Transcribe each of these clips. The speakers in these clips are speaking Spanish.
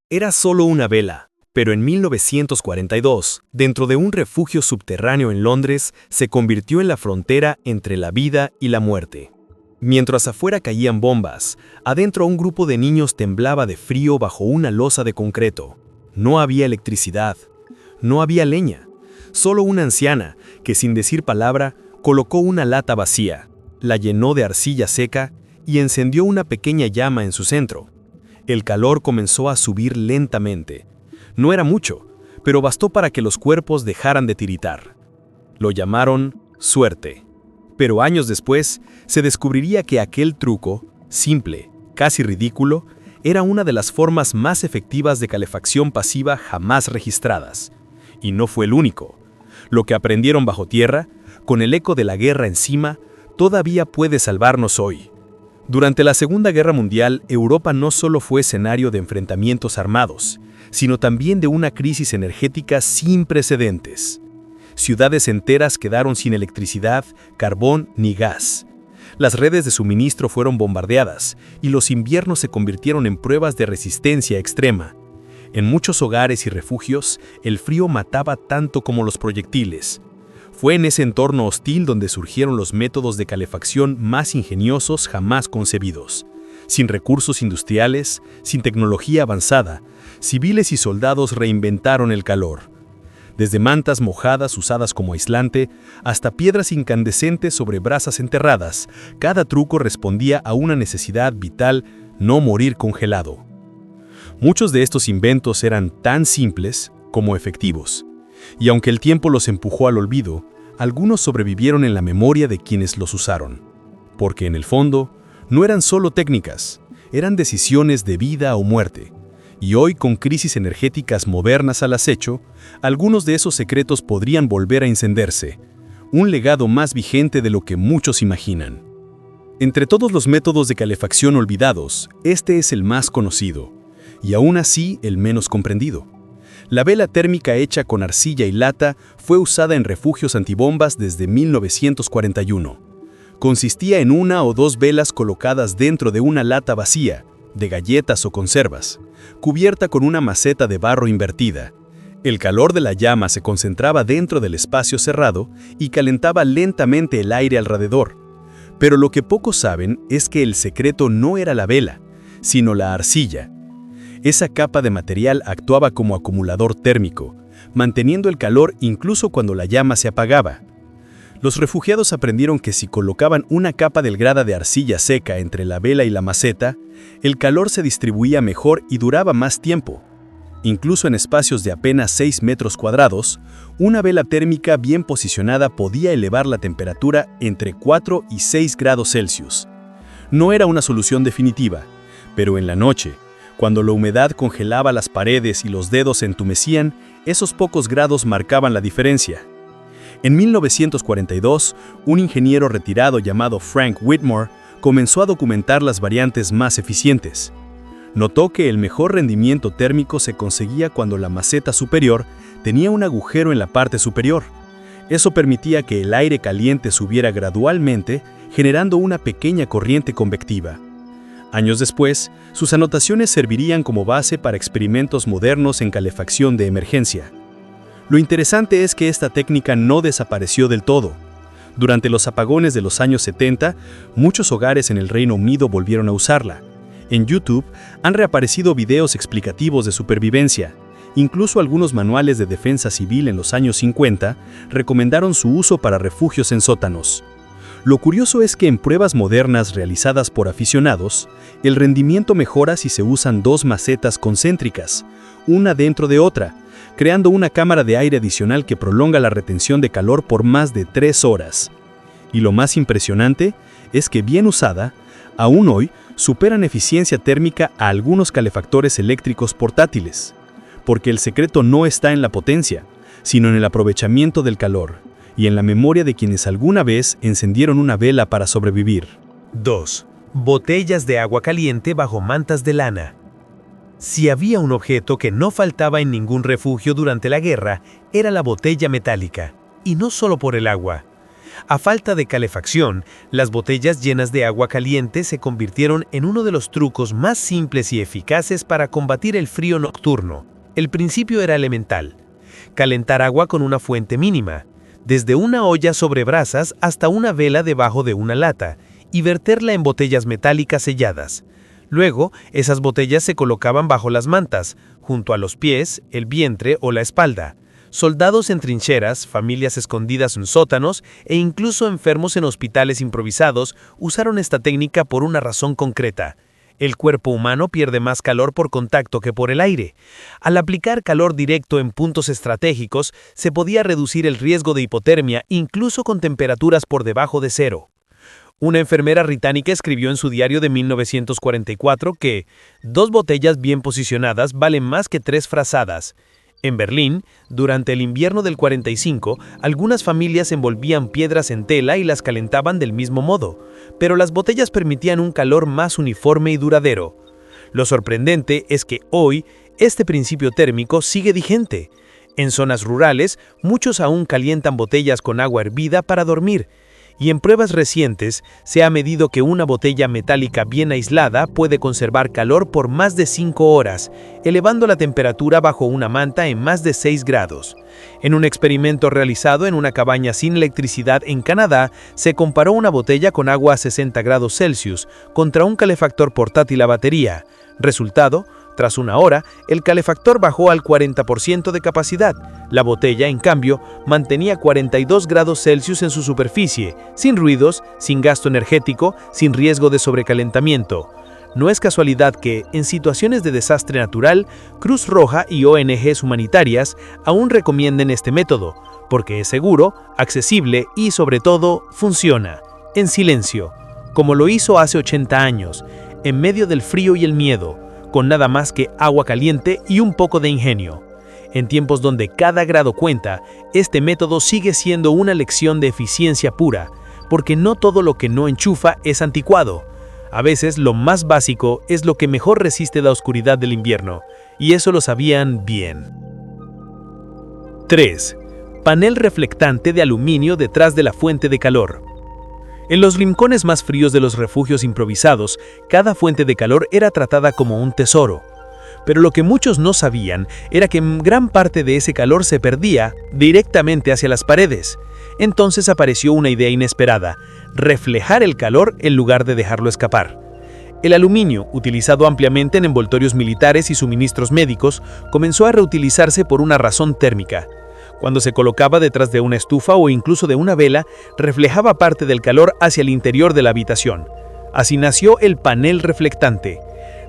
Era solo una vela, pero en 1942, dentro de un refugio subterráneo en Londres, se convirtió en la frontera entre la vida y la muerte. Mientras afuera caían bombas, adentro un grupo de niños temblaba de frío bajo una losa de concreto. No había electricidad, no había leña, solo una anciana que sin decir palabra colocó una lata vacía, la llenó de arcilla seca y encendió una pequeña llama en su centro. El calor comenzó a subir lentamente. No era mucho, pero bastó para que los cuerpos dejaran de tiritar. Lo llamaron suerte. Pero años después, se descubriría que aquel truco, simple, casi ridículo, era una de las formas más efectivas de calefacción pasiva jamás registradas. Y no fue el único. Lo que aprendieron bajo tierra, con el eco de la guerra encima, todavía puede salvarnos hoy. Durante la Segunda Guerra Mundial, Europa no solo fue escenario de enfrentamientos armados, sino también de una crisis energética sin precedentes. Ciudades enteras quedaron sin electricidad, carbón ni gas. Las redes de suministro fueron bombardeadas y los inviernos se convirtieron en pruebas de resistencia extrema. En muchos hogares y refugios, el frío mataba tanto como los proyectiles. Fue en ese entorno hostil donde surgieron los métodos de calefacción más ingeniosos jamás concebidos. Sin recursos industriales, sin tecnología avanzada, civiles y soldados reinventaron el calor. Desde mantas mojadas usadas como aislante hasta piedras incandescentes sobre brasas enterradas, cada truco respondía a una necesidad vital: no morir congelado. Muchos de estos inventos eran tan simples como efectivos. Y aunque el tiempo los empujó al olvido, algunos sobrevivieron en la memoria de quienes los usaron. Porque en el fondo, no eran solo técnicas, eran decisiones de vida o muerte. Y hoy, con crisis energéticas modernas al acecho, algunos de esos secretos podrían volver a encenderse. Un legado más vigente de lo que muchos imaginan. Entre todos los métodos de calefacción olvidados, este es el más conocido, y aún así el menos comprendido. La vela térmica hecha con arcilla y lata fue usada en refugios antibombas desde 1941. Consistía en una o dos velas colocadas dentro de una lata vacía, de galletas o conservas, cubierta con una maceta de barro invertida. El calor de la llama se concentraba dentro del espacio cerrado y calentaba lentamente el aire alrededor. Pero lo que pocos saben es que el secreto no era la vela, sino la arcilla. Esa capa de material actuaba como acumulador térmico, manteniendo el calor incluso cuando la llama se apagaba. Los refugiados aprendieron que si colocaban una capa delgada de arcilla seca entre la vela y la maceta, el calor se distribuía mejor y duraba más tiempo. Incluso en espacios de apenas 6 metros cuadrados, una vela térmica bien posicionada podía elevar la temperatura entre 4 y 6 grados Celsius. No era una solución definitiva, pero en la noche, cuando la humedad congelaba las paredes y los dedos se entumecían, esos pocos grados marcaban la diferencia. En 1942, un ingeniero retirado llamado Frank Whitmore comenzó a documentar las variantes más eficientes. Notó que el mejor rendimiento térmico se conseguía cuando la maceta superior tenía un agujero en la parte superior. Eso permitía que el aire caliente subiera gradualmente, generando una pequeña corriente convectiva. Años después, sus anotaciones servirían como base para experimentos modernos en calefacción de emergencia. Lo interesante es que esta técnica no desapareció del todo. Durante los apagones de los años 70, muchos hogares en el Reino Unido volvieron a usarla. En YouTube han reaparecido videos explicativos de supervivencia. Incluso algunos manuales de defensa civil en los años 50 recomendaron su uso para refugios en sótanos. Lo curioso es que en pruebas modernas realizadas por aficionados, el rendimiento mejora si se usan dos macetas concéntricas, una dentro de otra, creando una cámara de aire adicional que prolonga la retención de calor por más de 3 horas. Y lo más impresionante es que, bien usada, aún hoy superan eficiencia térmica a algunos calefactores eléctricos portátiles. Porque el secreto no está en la potencia, sino en el aprovechamiento del calor y en la memoria de quienes alguna vez encendieron una vela para sobrevivir. 2. Botellas de agua caliente bajo mantas de lana. Si había un objeto que no faltaba en ningún refugio durante la guerra, era la botella metálica. Y no solo por el agua. A falta de calefacción, las botellas llenas de agua caliente se convirtieron en uno de los trucos más simples y eficaces para combatir el frío nocturno. El principio era elemental: calentar agua con una fuente mínima, desde una olla sobre brasas hasta una vela debajo de una lata, y verterla en botellas metálicas selladas. Luego, esas botellas se colocaban bajo las mantas, junto a los pies, el vientre o la espalda. Soldados en trincheras, familias escondidas en sótanos e incluso enfermos en hospitales improvisados usaron esta técnica por una razón concreta. El cuerpo humano pierde más calor por contacto que por el aire. Al aplicar calor directo en puntos estratégicos, se podía reducir el riesgo de hipotermia incluso con temperaturas por debajo de cero. Una enfermera británica escribió en su diario de 1944 que 2 botellas bien posicionadas valen más que 3 frazadas. En Berlín, durante el invierno del 45, algunas familias envolvían piedras en tela y las calentaban del mismo modo, pero las botellas permitían un calor más uniforme y duradero. Lo sorprendente es que hoy, este principio térmico sigue vigente. En zonas rurales, muchos aún calientan botellas con agua hervida para dormir, y en pruebas recientes se ha medido que una botella metálica bien aislada puede conservar calor por más de 5 horas, elevando la temperatura bajo una manta en más de 6 grados. En un experimento realizado en una cabaña sin electricidad en Canadá, se comparó una botella con agua a 60 grados Celsius contra un calefactor portátil a batería. Resultado: tras una hora, el calefactor bajó al 40% de capacidad. La botella, en cambio, mantenía 42 grados Celsius en su superficie, sin ruidos, sin gasto energético, sin riesgo de sobrecalentamiento. No es casualidad que, en situaciones de desastre natural, Cruz Roja y ONGs humanitarias aún recomienden este método, porque es seguro, accesible y, sobre todo, funciona, en silencio, como lo hizo hace 80 años, en medio del frío y el miedo, con nada más que agua caliente y un poco de ingenio. En tiempos donde cada grado cuenta, este método sigue siendo una lección de eficiencia pura, porque no todo lo que no enchufa es anticuado. A veces lo más básico es lo que mejor resiste la oscuridad del invierno, y eso lo sabían bien. 3. Panel reflectante de aluminio detrás de la fuente de calor. En los rincones más fríos de los refugios improvisados, cada fuente de calor era tratada como un tesoro. Pero lo que muchos no sabían era que gran parte de ese calor se perdía directamente hacia las paredes. Entonces apareció una idea inesperada: reflejar el calor en lugar de dejarlo escapar. El aluminio, utilizado ampliamente en envoltorios militares y suministros médicos, comenzó a reutilizarse por una razón térmica. Cuando se colocaba detrás de una estufa o incluso de una vela, reflejaba parte del calor hacia el interior de la habitación. Así nació el panel reflectante.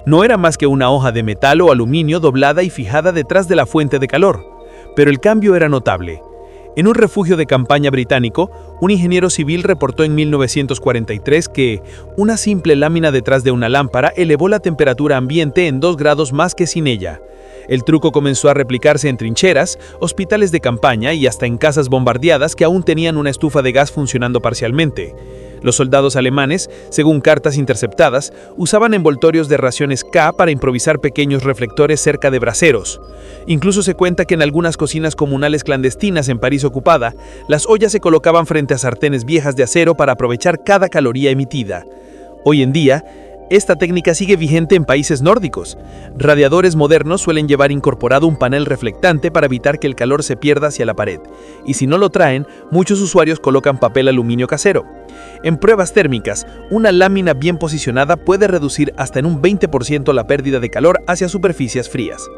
No era más que una hoja de metal o aluminio doblada y fijada detrás de la fuente de calor, pero el cambio era notable. En un refugio de campaña británico, un ingeniero civil reportó en 1943 que una simple lámina detrás de una lámpara elevó la temperatura ambiente en 2 grados más que sin ella. El truco comenzó a replicarse en trincheras, hospitales de campaña y hasta en casas bombardeadas que aún tenían una estufa de gas funcionando parcialmente. Los soldados alemanes, según cartas interceptadas, usaban envoltorios de raciones K para improvisar pequeños reflectores cerca de braseros. Incluso se cuenta que en algunas cocinas comunales clandestinas en París ocupada, las ollas se colocaban frente a sartenes viejas de acero para aprovechar cada caloría emitida. Hoy en día, esta técnica sigue vigente en países nórdicos. Radiadores modernos suelen llevar incorporado un panel reflectante para evitar que el calor se pierda hacia la pared, y si no lo traen, muchos usuarios colocan papel aluminio casero. En pruebas térmicas, una lámina bien posicionada puede reducir hasta en un 20% la pérdida de calor hacia superficies frías.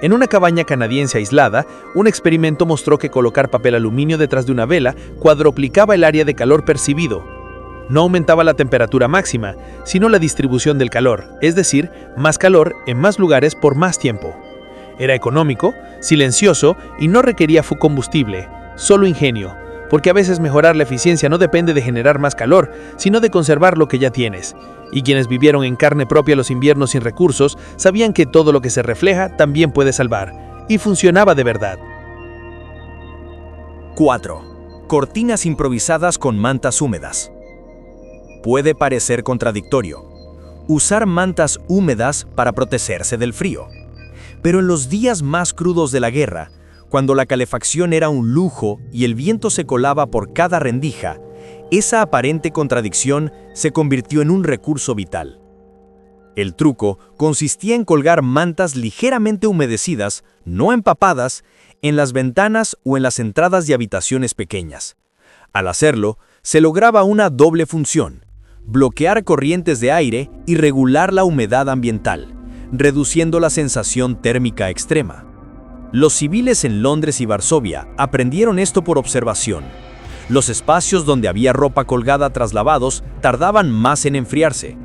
En una cabaña canadiense aislada, un experimento mostró que colocar papel aluminio detrás de una vela cuadruplicaba el área de calor percibido. No aumentaba la temperatura máxima, sino la distribución del calor, es decir, más calor en más lugares por más tiempo. Era económico, silencioso y no requería combustible, solo ingenio, porque a veces mejorar la eficiencia no depende de generar más calor, sino de conservar lo que ya tienes. Y quienes vivieron en carne propia los inviernos sin recursos sabían que todo lo que se refleja también puede salvar, y funcionaba de verdad. 4. Cortinas improvisadas con mantas húmedas. Puede parecer contradictorio usar mantas húmedas para protegerse del frío. Pero en los días más crudos de la guerra, cuando la calefacción era un lujo y el viento se colaba por cada rendija, Esa aparente contradicción se convirtió en un recurso vital. El truco consistía en colgar mantas ligeramente humedecidas, no empapadas, en las ventanas o en las entradas de habitaciones pequeñas. Al hacerlo, se lograba una doble función: bloquear corrientes de aire y regular la humedad ambiental, reduciendo la sensación térmica extrema. Los civiles en Londres y Varsovia aprendieron esto por observación. Los espacios donde había ropa colgada tras lavados tardaban más en enfriarse.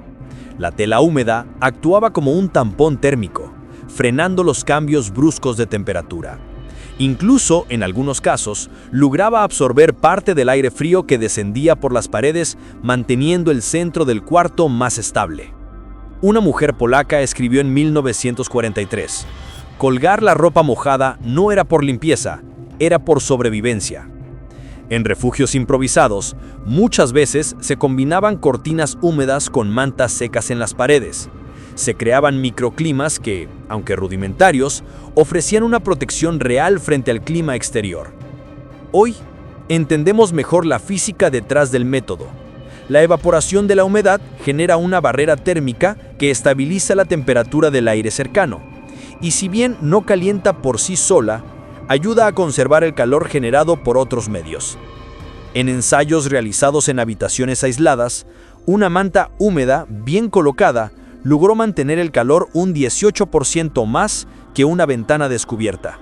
La tela húmeda actuaba como un tampón térmico, frenando los cambios bruscos de temperatura. Incluso, en algunos casos, lograba absorber parte del aire frío que descendía por las paredes, manteniendo el centro del cuarto más estable. Una mujer polaca escribió en 1943: colgar la ropa mojada no era por limpieza, era por sobrevivencia. En refugios improvisados, muchas veces se combinaban cortinas húmedas con mantas secas en las paredes. Se creaban microclimas que, aunque rudimentarios, ofrecían una protección real frente al clima exterior. Hoy, entendemos mejor la física detrás del método. La evaporación de la humedad genera una barrera térmica que estabiliza la temperatura del aire cercano, y si bien no calienta por sí sola, ayuda a conservar el calor generado por otros medios. En ensayos realizados en habitaciones aisladas, una manta húmeda bien colocada logró mantener el calor un 18% más que una ventana descubierta.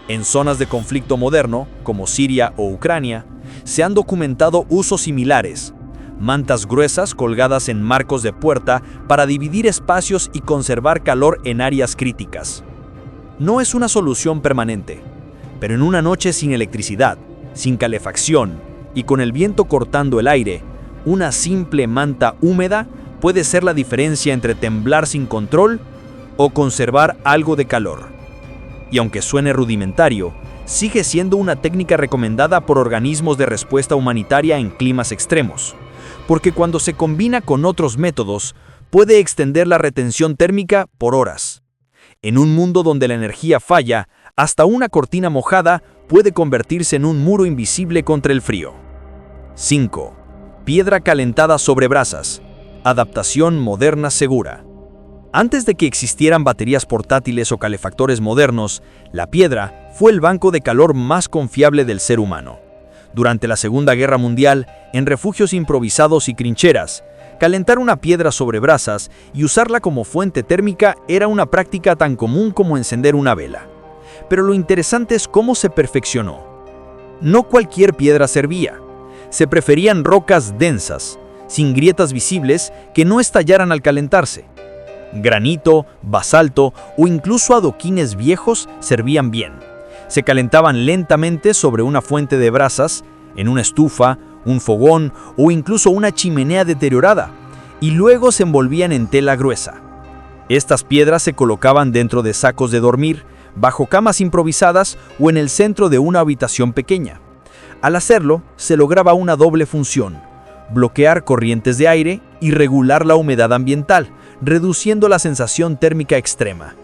En zonas de conflicto moderno, como Siria o Ucrania, se han documentado usos similares: mantas gruesas colgadas en marcos de puerta para dividir espacios y conservar calor en áreas críticas. No es una solución permanente, pero en una noche sin electricidad, sin calefacción y con el viento cortando el aire, una simple manta húmeda puede ser la diferencia entre temblar sin control o conservar algo de calor. Y aunque suene rudimentario, sigue siendo una técnica recomendada por organismos de respuesta humanitaria en climas extremos, porque cuando se combina con otros métodos, puede extender la retención térmica por horas. En un mundo donde la energía falla, hasta una cortina mojada puede convertirse en un muro invisible contra el frío. 5. Piedra calentada sobre brasas. Adaptación moderna segura. Antes de que existieran baterías portátiles o calefactores modernos, la piedra fue el banco de calor más confiable del ser humano. Durante la Segunda Guerra Mundial, en refugios improvisados y trincheras, calentar una piedra sobre brasas y usarla como fuente térmica era una práctica tan común como encender una vela. Pero lo interesante es cómo se perfeccionó. No cualquier piedra servía. Se preferían rocas densas, sin grietas visibles, que no estallaran al calentarse. Granito, basalto o incluso adoquines viejos servían bien. Se calentaban lentamente sobre una fuente de brasas, en una estufa, un fogón o incluso una chimenea deteriorada, y luego se envolvían en tela gruesa. Estas piedras se colocaban dentro de sacos de dormir, bajo camas improvisadas o en el centro de una habitación pequeña. Al hacerlo, se lograba una doble función: bloquear corrientes de aire y regular la humedad ambiental, reduciendo la sensación térmica extrema.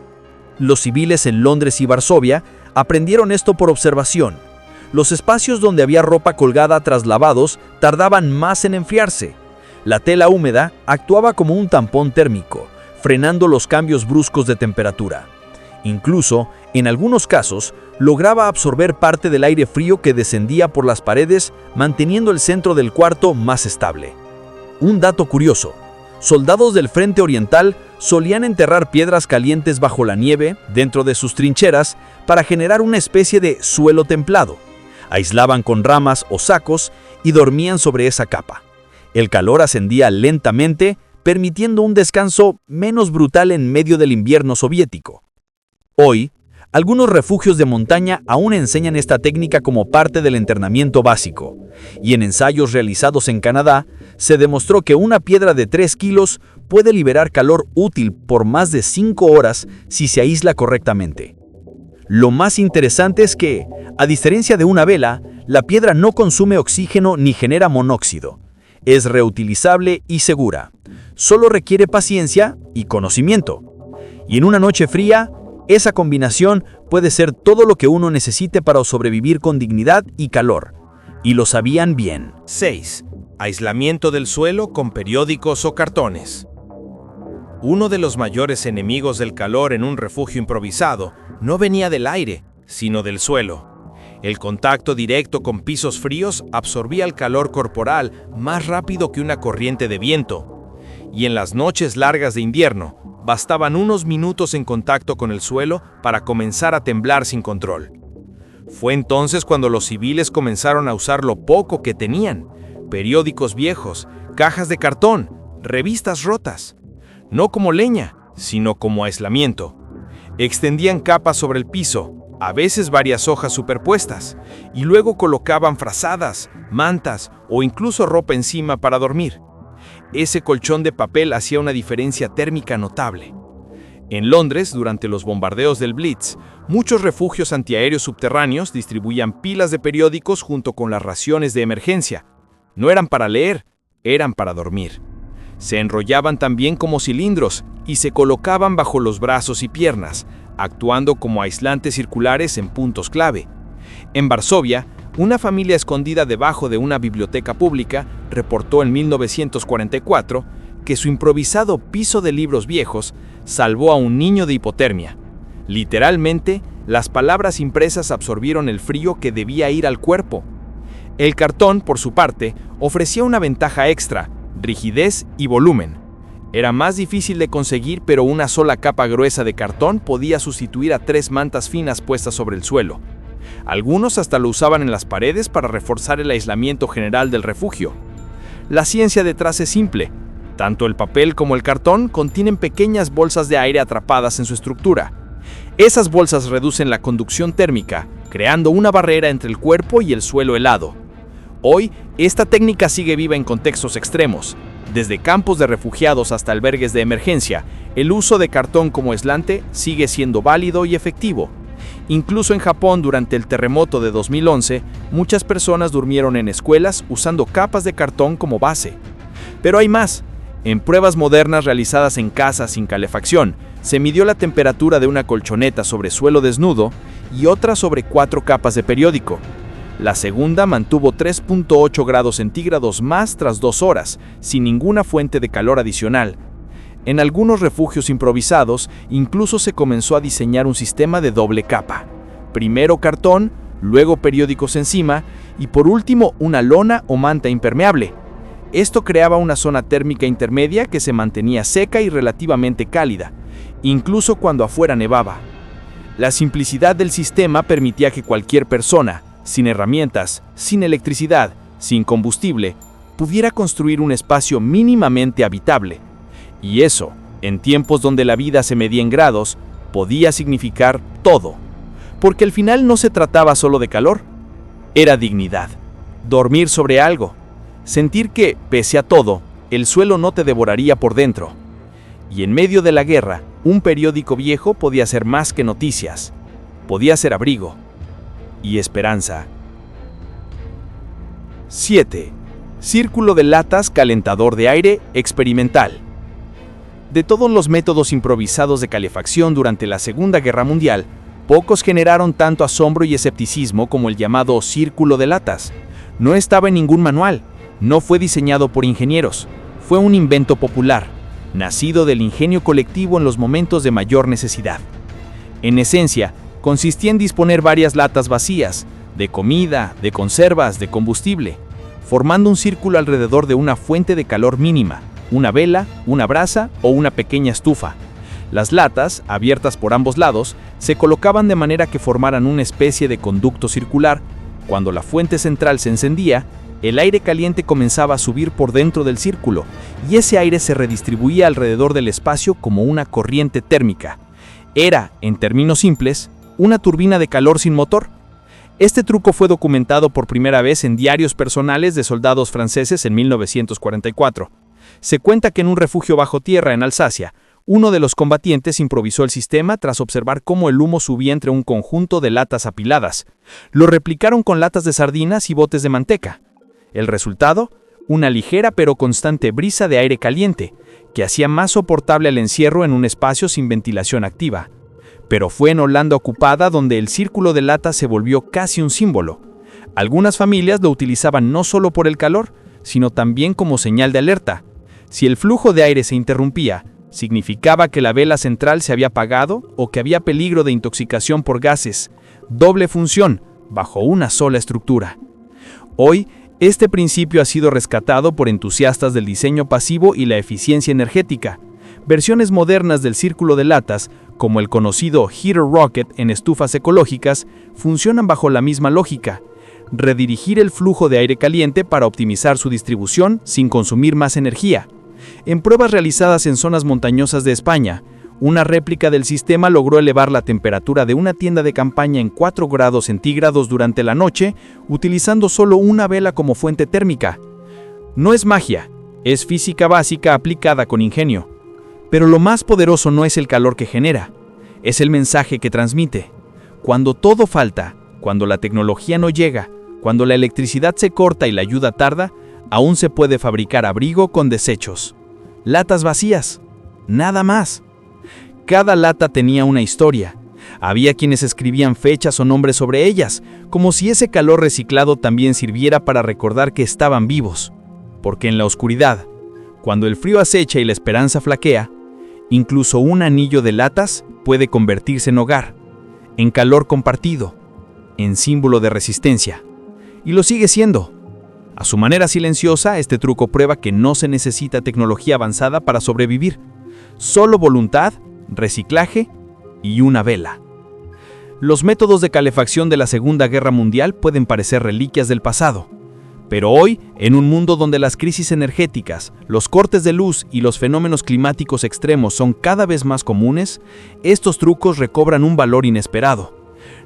Los civiles en Londres y Varsovia aprendieron esto por observación. Los espacios donde había ropa colgada tras lavados tardaban más en enfriarse. La tela húmeda actuaba como un tampón térmico, frenando los cambios bruscos de temperatura. Incluso, en algunos casos, lograba absorber parte del aire frío que descendía por las paredes, manteniendo el centro del cuarto más estable. Un dato curioso: soldados del Frente Oriental solían enterrar piedras calientes bajo la nieve dentro de sus trincheras para generar una especie de suelo templado. Aislaban con ramas o sacos y dormían sobre esa capa. El calor ascendía lentamente, permitiendo un descanso menos brutal en medio del invierno soviético. Hoy, algunos refugios de montaña aún enseñan esta técnica como parte del entrenamiento básico, y en ensayos realizados en Canadá, se demostró que una piedra de 3 kilos puede liberar calor útil por más de 5 horas si se aísla correctamente. Lo más interesante es que, a diferencia de una vela, la piedra no consume oxígeno ni genera monóxido. Es reutilizable y segura. Solo requiere paciencia y conocimiento. Y en una noche fría, esa combinación puede ser todo lo que uno necesite para sobrevivir con dignidad y calor. Y lo sabían bien. 6. Aislamiento del suelo con periódicos o cartones. Uno de los mayores enemigos del calor en un refugio improvisado no venía del aire, sino del suelo. El contacto directo con pisos fríos absorbía el calor corporal más rápido que una corriente de viento, y en las noches largas de invierno bastaban unos minutos en contacto con el suelo para comenzar a temblar sin control. Fue entonces cuando los civiles comenzaron a usar lo poco que tenían: periódicos viejos, cajas de cartón, revistas rotas. No como leña, sino como aislamiento. Extendían capas sobre el piso, a veces varias hojas superpuestas, y luego colocaban frazadas, mantas o incluso ropa encima para dormir. Ese colchón de papel hacía una diferencia térmica notable. En Londres, durante los bombardeos del Blitz, muchos refugios antiaéreos subterráneos distribuían pilas de periódicos junto con las raciones de emergencia. No eran para leer, eran para dormir. Se enrollaban también como cilindros y se colocaban bajo los brazos y piernas, actuando como aislantes circulares en puntos clave. En Varsovia, una familia escondida debajo de una biblioteca pública reportó en 1944 que su improvisado piso de libros viejos salvó a un niño de hipotermia. Literalmente, las palabras impresas absorbieron el frío que debía ir al cuerpo. El cartón, por su parte, ofrecía una ventaja extra: rigidez y volumen. Era más difícil de conseguir, pero una sola capa gruesa de cartón podía sustituir a 3 mantas finas puestas sobre el suelo. Algunos hasta lo usaban en las paredes para reforzar el aislamiento general del refugio. La ciencia detrás es simple. Tanto el papel como el cartón contienen pequeñas bolsas de aire atrapadas en su estructura. Esas bolsas reducen la conducción térmica, creando una barrera entre el cuerpo y el suelo helado. Hoy, esta técnica sigue viva en contextos extremos. Desde campos de refugiados hasta albergues de emergencia, el uso de cartón como aislante sigue siendo válido y efectivo. Incluso en Japón, durante el terremoto de 2011, muchas personas durmieron en escuelas usando capas de cartón como base. Pero hay más. En pruebas modernas realizadas en casas sin calefacción, se midió la temperatura de una colchoneta sobre suelo desnudo y otra sobre 4 capas de periódico. La segunda mantuvo 3.8 grados centígrados más tras 2 horas, sin ninguna fuente de calor adicional. En algunos refugios improvisados, incluso se comenzó a diseñar un sistema de doble capa. Primero cartón, luego periódicos encima y por último una lona o manta impermeable. Esto creaba una zona térmica intermedia que se mantenía seca y relativamente cálida, incluso cuando afuera nevaba. La simplicidad del sistema permitía que cualquier persona, sin herramientas, sin electricidad, sin combustible, pudiera construir un espacio mínimamente habitable. Y eso, en tiempos donde la vida se medía en grados, podía significar todo. Porque al final no se trataba solo de calor, era dignidad. Dormir sobre algo. Sentir que, pese a todo, el suelo no te devoraría por dentro. Y en medio de la guerra, un periódico viejo podía ser más que noticias. Podía ser abrigo y esperanza. 7. Círculo de latas calentador de aire experimental. De todos los métodos improvisados de calefacción durante la Segunda Guerra Mundial, pocos generaron tanto asombro y escepticismo como el llamado círculo de latas. No estaba en ningún manual, no fue diseñado por ingenieros, fue un invento popular, nacido del ingenio colectivo en los momentos de mayor necesidad. En esencia, consistía en disponer varias latas vacías, de comida, de conservas, de combustible, formando un círculo alrededor de una fuente de calor mínima, una vela, una brasa o una pequeña estufa. Las latas, abiertas por ambos lados, se colocaban de manera que formaran una especie de conducto circular. Cuando la fuente central se encendía, el aire caliente comenzaba a subir por dentro del círculo, y ese aire se redistribuía alrededor del espacio como una corriente térmica. Era, en términos simples, una turbina de calor sin motor. Este truco fue documentado por primera vez en diarios personales de soldados franceses en 1944. Se cuenta que en un refugio bajo tierra en Alsacia, uno de los combatientes improvisó el sistema tras observar cómo el humo subía entre un conjunto de latas apiladas. Lo replicaron con latas de sardinas y botes de manteca. El resultado, una ligera pero constante brisa de aire caliente, que hacía más soportable el encierro en un espacio sin ventilación activa. Pero fue en Holanda ocupada donde el círculo de latas se volvió casi un símbolo. Algunas familias lo utilizaban no solo por el calor, sino también como señal de alerta. Si el flujo de aire se interrumpía, significaba que la vela central se había apagado o que había peligro de intoxicación por gases. Doble función, bajo una sola estructura. Hoy, este principio ha sido rescatado por entusiastas del diseño pasivo y la eficiencia energética. Versiones modernas del círculo de latas, como el conocido Heater Rocket en estufas ecológicas, funcionan bajo la misma lógica: redirigir el flujo de aire caliente para optimizar su distribución sin consumir más energía. En pruebas realizadas en zonas montañosas de España, una réplica del sistema logró elevar la temperatura de una tienda de campaña en 4 grados centígrados durante la noche, utilizando solo una vela como fuente térmica. No es magia, es física básica aplicada con ingenio. Pero lo más poderoso no es el calor que genera, es el mensaje que transmite. Cuando todo falta, cuando la tecnología no llega, cuando la electricidad se corta y la ayuda tarda, aún se puede fabricar abrigo con desechos. Latas vacías, nada más. Cada lata tenía una historia. Había quienes escribían fechas o nombres sobre ellas, como si ese calor reciclado también sirviera para recordar que estaban vivos. Porque en la oscuridad, cuando el frío acecha y la esperanza flaquea, incluso un anillo de latas puede convertirse en hogar, en calor compartido, en símbolo de resistencia. Y lo sigue siendo. A su manera silenciosa, este truco prueba que no se necesita tecnología avanzada para sobrevivir. Solo voluntad, reciclaje y una vela. Los métodos de calefacción de la Segunda Guerra Mundial pueden parecer reliquias del pasado. Pero hoy, en un mundo donde las crisis energéticas, los cortes de luz y los fenómenos climáticos extremos son cada vez más comunes, estos trucos recobran un valor inesperado.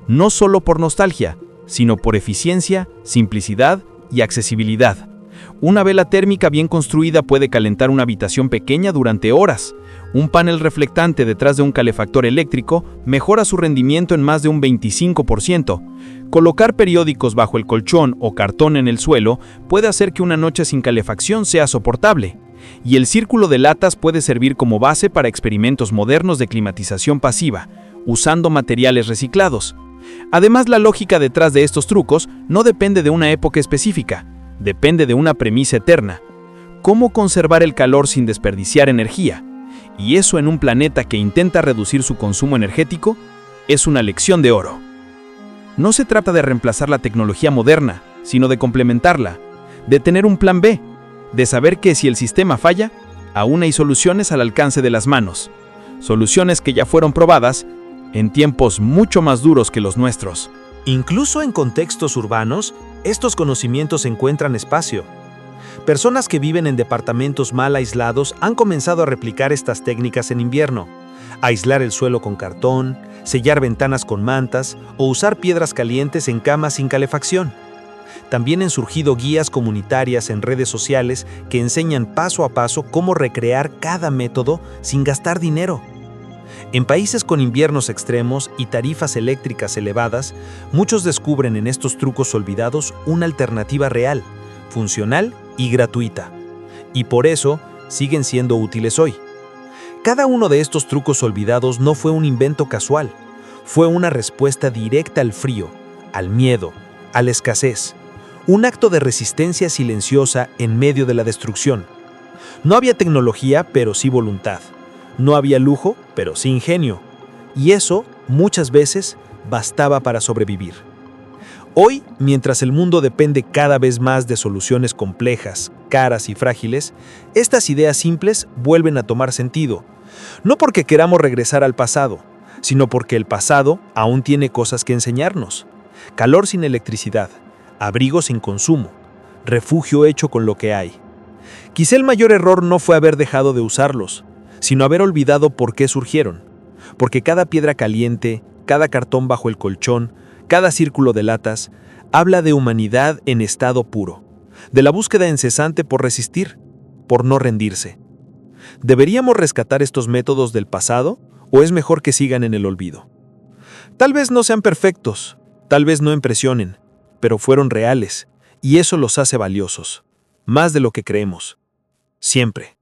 No solo por nostalgia, sino por eficiencia, simplicidad y accesibilidad. Una vela térmica bien construida puede calentar una habitación pequeña durante horas. Un panel reflectante detrás de un calefactor eléctrico mejora su rendimiento en más de un 25%. Colocar periódicos bajo el colchón o cartón en el suelo puede hacer que una noche sin calefacción sea soportable. Y el círculo de latas puede servir como base para experimentos modernos de climatización pasiva, usando materiales reciclados. Además, la lógica detrás de estos trucos no depende de una época específica, depende de una premisa eterna: cómo conservar el calor sin desperdiciar energía. Y eso, en un planeta que intenta reducir su consumo energético, es una lección de oro. No se trata de reemplazar la tecnología moderna, sino de complementarla, de tener un plan B, de saber que si el sistema falla, aún hay soluciones al alcance de las manos, soluciones que ya fueron probadas en tiempos mucho más duros que los nuestros. Incluso en contextos urbanos, estos conocimientos encuentran espacio. Personas que viven en departamentos mal aislados han comenzado a replicar estas técnicas en invierno: aislar el suelo con cartón, sellar ventanas con mantas o usar piedras calientes en camas sin calefacción. También han surgido guías comunitarias en redes sociales que enseñan paso a paso cómo recrear cada método sin gastar dinero. En países con inviernos extremos y tarifas eléctricas elevadas, muchos descubren en estos trucos olvidados una alternativa real, funcional y gratuita. Y por eso siguen siendo útiles hoy. Cada uno de estos trucos olvidados no fue un invento casual, fue una respuesta directa al frío, al miedo, a la escasez. Un acto de resistencia silenciosa en medio de la destrucción. No había tecnología, pero sí voluntad. No había lujo, pero sí ingenio. Y eso, muchas veces, bastaba para sobrevivir. Hoy, mientras el mundo depende cada vez más de soluciones complejas, caras y frágiles, estas ideas simples vuelven a tomar sentido. No porque queramos regresar al pasado, sino porque el pasado aún tiene cosas que enseñarnos. Calor sin electricidad, abrigo sin consumo, refugio hecho con lo que hay. Quizá el mayor error no fue haber dejado de usarlos, sino haber olvidado por qué surgieron. Porque cada piedra caliente, cada cartón bajo el colchón, cada círculo de latas, habla de humanidad en estado puro, de la búsqueda incesante por resistir, por no rendirse. ¿Deberíamos rescatar estos métodos del pasado o es mejor que sigan en el olvido? Tal vez no sean perfectos, tal vez no impresionen, pero fueron reales, y eso los hace valiosos, más de lo que creemos. Siempre.